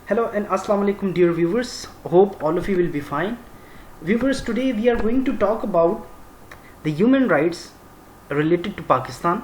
Hello and assalamu alaikum dear viewers. Hope all of you will be fine. Viewers, today we are going to talk about the human rights related to Pakistan.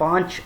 5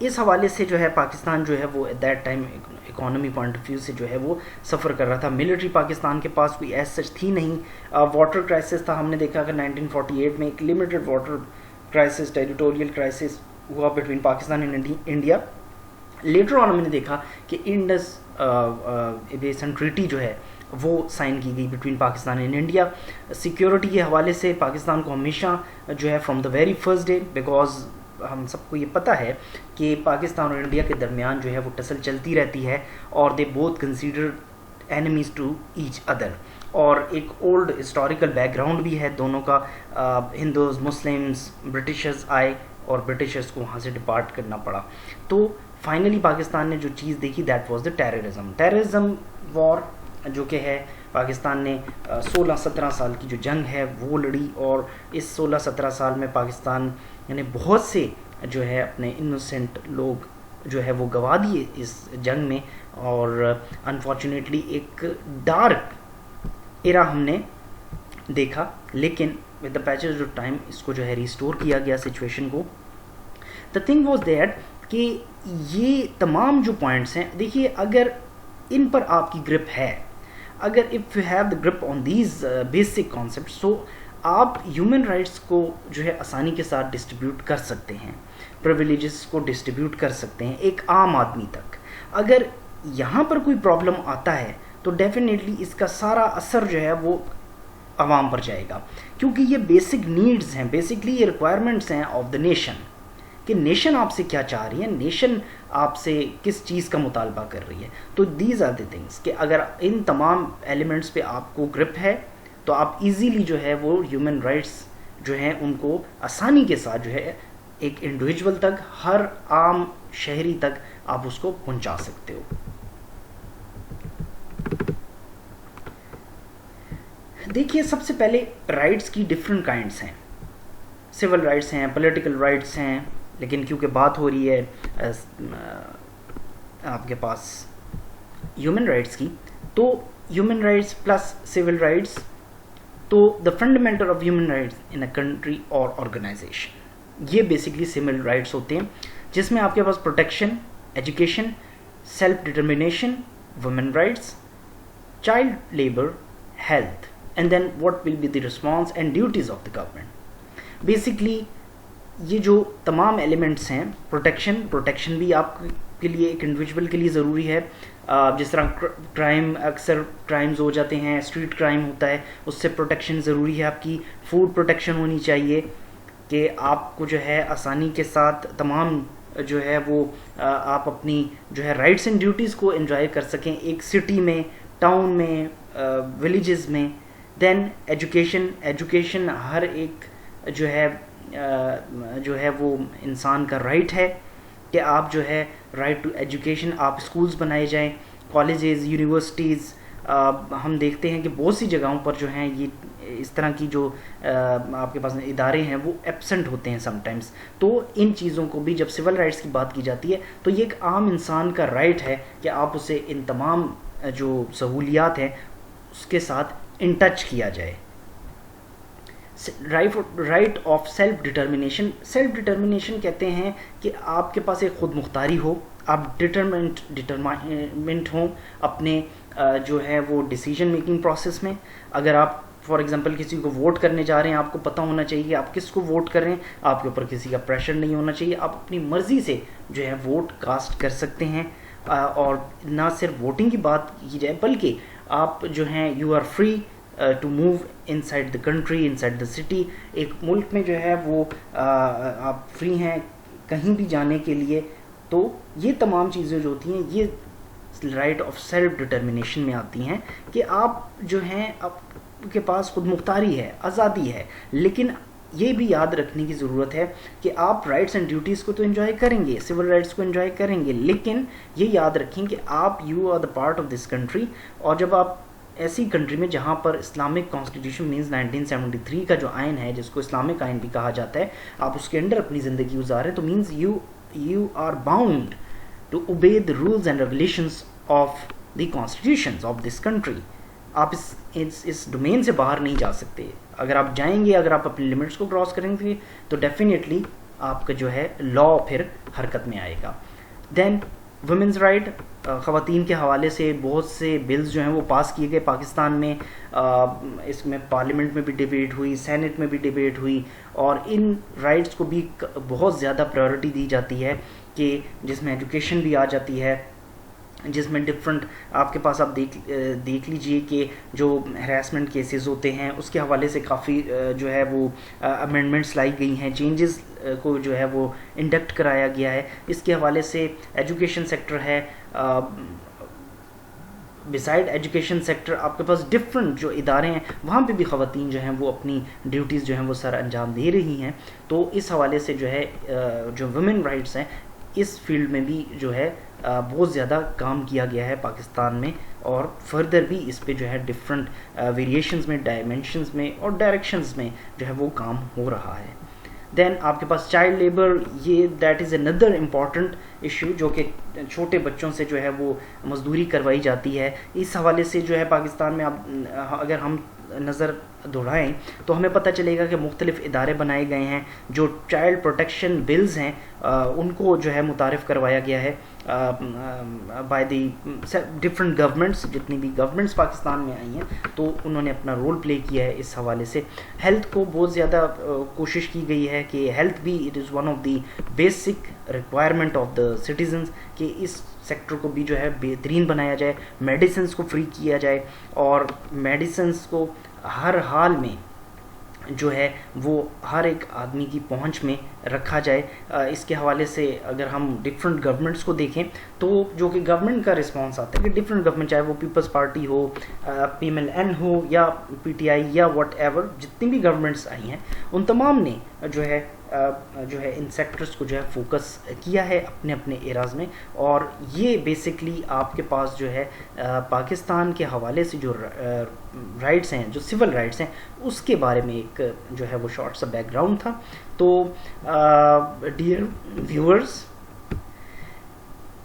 اس حوالے سے جو ہے پاکستان جو ہے وہ at that time economy point of view سے جو ہے وہ سفر کر رہا تھا. ملٹری پاکستان کے پاس کوئی ایز سچ تھی نہیں. واٹر کرائسس تھا, ہم نے دیکھا کہ 1948 میں ایک limited water crisis, territorial crisis ہوا between Pakistan and India. Later on ہم نے دیکھا کہ انڈس بیسن ٹریٹی جو ہے وہ سائن کی گئی between Pakistan and India. Security کے حوالے سے پاکستان کو ہمیشہ جو ہے from the very first day, because ہم سب کو یہ پتہ ہے کہ پاکستان اور انڈیا کے درمیان جو ہے وہ ٹسل چلتی رہتی ہے, اور they both considered enemies to each other, اور ایک اولڈ ہسٹوریکل بیک گراؤنڈ بھی ہے دونوں کا. ہندوز, مسلمس, برٹشرز آئے اور برٹشرز کو وہاں سے ڈپارٹ کرنا پڑا. تو فائنلی پاکستان نے جو چیز دیکھی دیٹ واز دا ٹیررزم وار, جو کہ ہے پاکستان نے 16-17 سال کی جو جنگ ہے وہ لڑی, اور اس 16-17 سال میں پاکستان یعنی بہت سے جو ہے اپنے انوسینٹ لوگ جو ہے وہ گوا دیے اس جنگ میں, اور انفارچونیٹلی ایک ڈارک ایرا ہم نے دیکھا, لیکن with the patches of time اس کو جو ہے ریسٹور کیا گیا سچویشن کو. دا تھنگ واز دیٹ کہ یہ تمام جو پوائنٹس ہیں, دیکھیے اگر ان پر آپ کی گرپ ہے, اگر if you have the grip on these basic concept, so آپ ہیومن رائٹس کو جو ہے آسانی کے ساتھ ڈسٹریبیوٹ کر سکتے ہیں, پریویلیجز کو ڈسٹریبیوٹ کر سکتے ہیں ایک عام آدمی تک. اگر یہاں پر کوئی پرابلم آتا ہے تو ڈیفینیٹلی اس کا سارا اثر جو ہے وہ عوام پر جائے گا, کیونکہ یہ بیسک نیڈز ہیں, بیسکلی یہ ریکوائرمنٹس ہیں آف دا نیشن, کہ نیشن آپ سے کیا چاہ رہی ہے, نیشن آپ سے کس چیز کا مطالبہ کر رہی ہے. تو دیز آر دی تھنگس کہ اگر ان تمام ایلیمنٹس پہ آپ کو گرپ ہے تو آپ ایزیلی جو ہے وہ ہیومن رائٹس جو ہیں ان کو آسانی کے ساتھ جو ہے ایک انڈیویجول تک, ہر عام شہری تک آپ اس کو پہنچا سکتے ہو. دیکھیے سب سے پہلے رائٹس کی ڈفرینٹ کائنڈس ہیں, سول رائٹس ہیں, پولیٹیکل رائٹس ہیں, لیکن کیونکہ بات ہو رہی ہے آپ کے پاس ہیومن رائٹس کی, تو human rights plus civil rights, تو the fundamental of human rights in a country اور آرگنائزیشن, یہ بیسکلی سول رائٹس ہوتے ہیں, جس میں آپ کے پاس protection, education, self determination, women rights, child labour, health, and then what will be the response and duties of the government. Basically یہ جو تمام ایلیمنٹس ہیں, پروٹیکشن بھی آپ کے لیے ایک انڈیویجول کے لیے ضروری ہے. جس طرح کرائم, اکثر کرائمز ہو جاتے ہیں, اسٹریٹ کرائم ہوتا ہے, اس سے پروٹیکشن ضروری ہے. آپ کی فوڈ پروٹیکشن ہونی چاہیے کہ آپ کو جو ہے آسانی کے ساتھ تمام جو ہے وہ آپ اپنی جو ہے رائٹس اینڈ ڈیوٹیز کو انجوائے کر سکیں ایک سٹی میں, ٹاؤن میں, ولیجز میں. دین ایجوکیشن ہر ایک جو ہے وہ انسان کا رائٹ ہے کہ آپ جو ہے رائٹ ٹو ایجوکیشن, آپ اسکولز بنائے جائیں, کالجز, یونیورسٹیز. ہم دیکھتے ہیں کہ بہت سی جگہوں پر جو ہیں یہ اس طرح کی جو آپ کے پاس ادارے ہیں وہ ایبسنٹ ہوتے ہیں سم ٹائمز. تو ان چیزوں کو بھی جب سول رائٹس کی بات کی جاتی ہے تو یہ ایک عام انسان کا رائٹ ہے کہ آپ اسے ان تمام جو سہولیات ہیں اس کے ساتھ ان ٹچ کیا جائے. رائٹ آف سیلف ڈٹرمنیشن کہتے ہیں کہ آپ کے پاس ایک خود مختاری ہو, آپ ڈٹرمنٹ ہوں اپنے جو ہے وہ ڈیسیجن میکنگ پروسیس میں. اگر آپ فار ایگزامپل کسی کو ووٹ کرنے جا رہے ہیں, آپ کو پتہ ہونا چاہیے کہ آپ کس کو ووٹ کر رہے ہیں, آپ کے اوپر کسی کا پریشر نہیں ہونا چاہیے, آپ اپنی مرضی سے جو ہے ووٹ کاسٹ کر سکتے ہیں. اور نہ صرف ووٹنگ کی بات کی جائے بلکہ آپ جو ہیں you are free to move inside the country, inside the city. ایک ملک میں جو ہے وہ آپ فری ہیں کہیں بھی جانے کے لیے. تو یہ تمام چیزیں جو ہوتی ہیں یہ رائٹ آف سیلف ڈٹرمنیشن میں آتی ہیں کہ آپ جو ہیں آپ کے پاس خود مختاری ہے, آزادی ہے, لیکن یہ بھی یاد رکھنے کی ضرورت ہے کہ آپ رائٹس اینڈ ڈیوٹیز کو تو انجوائے کریں گے, سول رائٹس کو انجوائے کریں گے, لیکن یہ یاد رکھیں کہ آپ you are the part of this country. اور جب آپ ایسی کنٹری میں جہاں پر اسلامک کانسٹیٹیوشن مینز 1973 کا جو آئین ہے جس کو اسلامک آئین بھی کہا جاتا ہے, آپ اس کے اندر اپنی زندگی گزار رہے ہیں, تو means you are bound to obey the rules and regulations of the constitutions of this country. آپ اس ڈومین سے باہر نہیں جا سکتے. اگر آپ جائیں گے, اگر آپ اپنی لمٹس کو کراس کریں گے تو ڈیفینیٹلی آپ کا جو ہے لا پھر حرکت میں آئے گا. دین ویمنز رائٹ, خواتین کے حوالے سے بہت سے بلز جو ہیں وہ پاس کیے گئے پاکستان میں. اس میں پارلیمنٹ میں بھی ڈیبیٹ ہوئی, سینٹ میں بھی ڈیبیٹ ہوئی, اور ان رائٹس کو بھی بہت زیادہ پرائیورٹی دی جاتی ہے, کہ جس میں ایجوکیشن بھی آ جاتی ہے, جس میں ڈفرنٹ آپ کے پاس آپ دیکھ لیجئے کہ جو ہراسمنٹ کیسز ہوتے ہیں اس کے حوالے سے کافی جو ہے وہ امینڈمنٹس لائی گئی ہیں, چینجز کو جو ہے وہ انڈکٹ کرایا گیا ہے. اس کے حوالے سے ایجوکیشن سیکٹر ہے, بسائڈ ایجوکیشن سیکٹر آپ کے پاس ڈفرنٹ جو ادارے ہیں وہاں پہ بھی خواتین جو ہیں وہ اپنی ڈیوٹیز جو ہیں وہ سر انجام دے رہی ہیں. تو اس حوالے سے جو ہے جو ویمن رائٹس ہیں اس فیلڈ میں بھی جو ہے بہت زیادہ کام کیا گیا ہے پاکستان میں, اور فردر بھی اس پہ جو ہے ڈفرنٹ ویریشنز میں, ڈائمنشنز میں اور ڈائریکشنز میں جو ہے وہ کام ہو رہا ہے. دین آپ کے پاس چائلڈ لیبر, یہ that is another important issue, جو کہ چھوٹے بچوں سے جو ہے وہ مزدوری کروائی جاتی ہے. اس حوالے سے جو ہے پاکستان میں اگر ہم نظر دوڑائیں تو ہمیں پتہ چلے گا کہ مختلف ادارے بنائے گئے ہیں. جو چائلڈ پروٹیکشن بلز ہیں ان کو جو ہے متعارف کروایا گیا ہے بائی دی ڈفرنٹ گورنمنٹس, جتنی بھی گورنمنٹس پاکستان میں آئی ہیں تو انہوں نے اپنا رول پلے کیا ہے اس حوالے سے. ہیلتھ کو بہت زیادہ کوشش کی گئی ہے کہ ہیلتھ بھی it is one of the basic requirement of the citizens, کہ اس سیکٹر کو بھی جو ہے بہترین بنایا جائے, میڈیسنس کو فری کیا جائے, اور میڈیسنس کو ہر حال میں جو ہے وہ ہر ایک آدمی کی پہنچ میں رکھا جائے. اس کے حوالے سے اگر ہم ڈفرنٹ گورنمنٹس کو دیکھیں تو جو کہ گورنمنٹ کا رسپانس آتا ہے کہ ڈفرنٹ گورنمنٹ, چاہے وہ پیپلز پارٹی ہو, PMLN ہو یا PTI یا واٹ ایور, جتنی بھی گورنمنٹس آئی ہیں ان تمام نے جو ہے ان سیکٹرز کو جو ہے فوکس کیا ہے اپنے اپنے ایراز میں. اور یہ بیسکلی آپ کے پاس جو ہے پاکستان کے حوالے سے جو رائٹس ہیں, جو سول رائٹس ہیں, اس کے بارے میں ایک جو ہے وہ شارٹ سا بیک گراؤنڈ تھا. تو ڈیئر ویورز,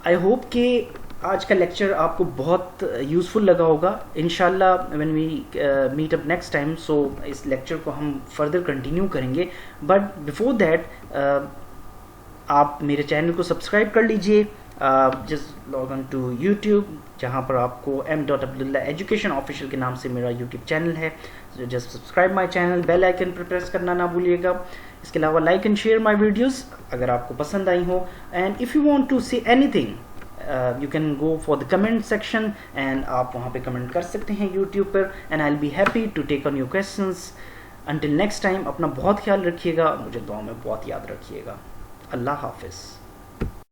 آئی ہوپ کہ آج کا لیکچر آپ کو بہت یوزفل لگا ہوگا. انشاءاللہ when we meet up next time, so اس لیکچر کو ہم فردر کنٹینیو کریں گے. بٹ بیفور دیٹ آپ میرے چینل کو سبسکرائب کر لیجئے, just log on to YouTube, جہاں پر آپ کو M.Abdullah ایجوکیشن آفیشیل کے نام سے میرا یوٹیوب چینل ہے. Just subscribe my channel, bell icon پر پریس کرنا نہ بھولیے گا. اس کے علاوہ like and share my videos اگر آپ کو پسند آئی ہو. And if you want to see anything you can go for the comment section, and آپ وہاں پہ کمنٹ کر سکتے ہیں YouTube per, and I'll be happy to take on your questions. Until next time, اپنا بہت خیال رکھیے گا, مجھے دعا میں بہت یاد رکھیے گا. اللہ حافظ.